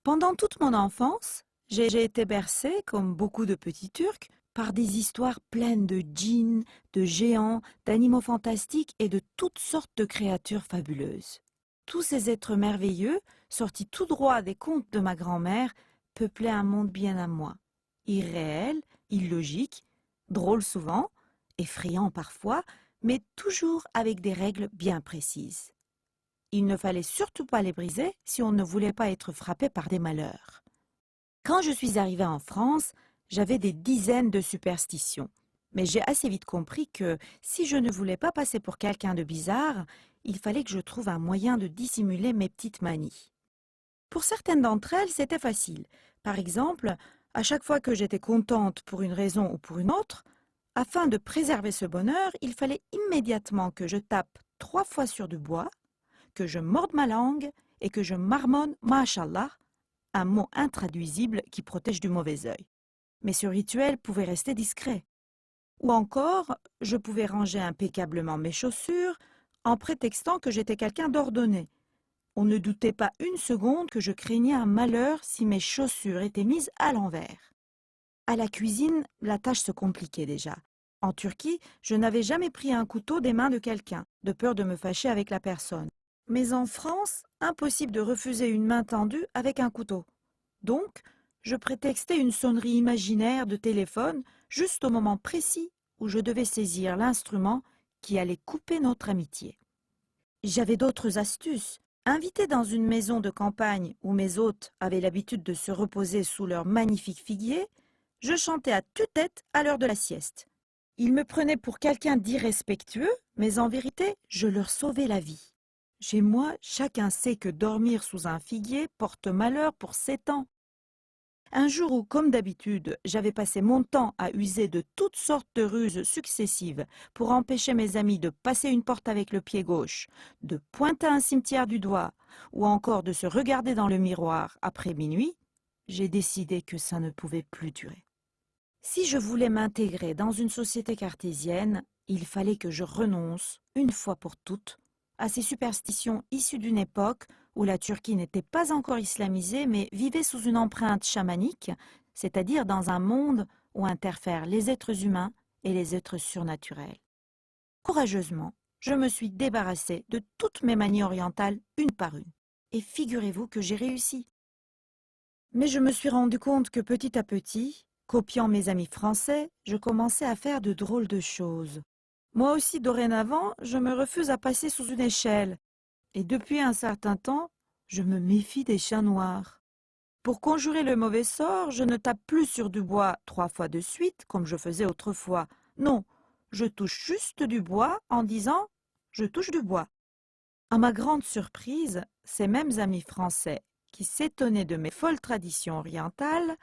Pendant toute mon enfance, j'ai été bercée, comme beaucoup de petits Turcs, par des histoires pleines de djinns, de géants, d'animaux fantastiques et de toutes sortes de créatures fabuleuses. Tous ces êtres merveilleux, sortis tout droit des contes de ma grand-mère, peuplaient un monde bien à moi. Irréel, illogique, drôle souvent, effrayant parfois, mais toujours avec des règles bien précises. Il ne fallait surtout pas les briser si on ne voulait pas être frappé par des malheurs. Quand je suis arrivée en France, j'avais des dizaines de superstitions. Mais j'ai assez vite compris que si je ne voulais pas passer pour quelqu'un de bizarre, il fallait que je trouve un moyen de dissimuler mes petites manies. Pour certaines d'entre elles, c'était facile. Par exemple, à chaque fois que j'étais contente pour une raison ou pour une autre, afin de préserver ce bonheur, il fallait immédiatement que je tape 3 fois sur du bois, que je morde ma langue et que je marmonne Masha'Allah, un mot intraduisible qui protège du mauvais œil. Mais ce rituel pouvait rester discret. Ou encore, je pouvais ranger impeccablement mes chaussures en prétextant que j'étais quelqu'un d'ordonné. On ne doutait pas une seconde que je craignais un malheur si mes chaussures étaient mises à l'envers. À la cuisine, la tâche se compliquait déjà. En Turquie, je n'avais jamais pris un couteau des mains de quelqu'un, de peur de me fâcher avec la personne. Mais en France, impossible de refuser une main tendue avec un couteau. Donc, je prétextais une sonnerie imaginaire de téléphone juste au moment précis où je devais saisir l'instrument qui allait couper notre amitié. J'avais d'autres astuces. Invité dans une maison de campagne où mes hôtes avaient l'habitude de se reposer sous leurs magnifiques figuiers, je chantais à tue-tête à l'heure de la sieste. Ils me prenaient pour quelqu'un d'irrespectueux, mais en vérité, je leur sauvais la vie. Chez moi, chacun sait que dormir sous un figuier porte malheur pour 7 ans. Un jour où, comme d'habitude, j'avais passé mon temps à user de toutes sortes de ruses successives pour empêcher mes amis de passer une porte avec le pied gauche, de pointer un cimetière du doigt ou encore de se regarder dans le miroir après minuit, j'ai décidé que ça ne pouvait plus durer. Si je voulais m'intégrer dans une société cartésienne, il fallait que je renonce, une fois pour toutes, à ces superstitions issues d'une époque où la Turquie n'était pas encore islamisée mais vivait sous une empreinte chamanique, c'est-à-dire dans un monde où interfèrent les êtres humains et les êtres surnaturels. Courageusement, je me suis débarrassée de toutes mes manies orientales une par une. Et figurez-vous que j'ai réussi. Mais je me suis rendu compte que petit à petit, copiant mes amis français, je commençais à faire de drôles de choses. Moi aussi, dorénavant, je me refuse à passer sous une échelle. Et depuis un certain temps, je me méfie des chats noirs. Pour conjurer le mauvais sort, je ne tape plus sur du bois 3 fois de suite, comme je faisais autrefois. Non, je touche juste du bois en disant « je touche du bois ». À ma grande surprise, ces mêmes amis français, qui s'étonnaient de mes folles traditions orientales,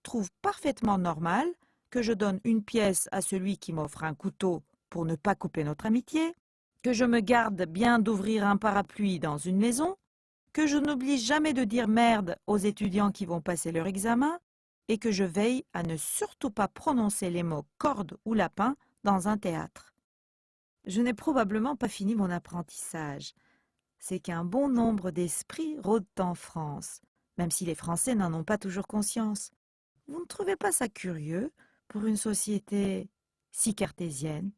trouvent parfaitement normal que je donne une pièce à celui qui m'offre un couteau pour ne pas couper notre amitié, que je me garde bien d'ouvrir un parapluie dans une maison, que je n'oublie jamais de dire merde aux étudiants qui vont passer leur examen, et que je veille à ne surtout pas prononcer les mots corde ou lapin dans un théâtre. Je n'ai probablement pas fini mon apprentissage. C'est qu'un bon nombre d'esprits rôdent en France, même si les Français n'en ont pas toujours conscience. Vous ne trouvez pas ça curieux pour une société si cartésienne?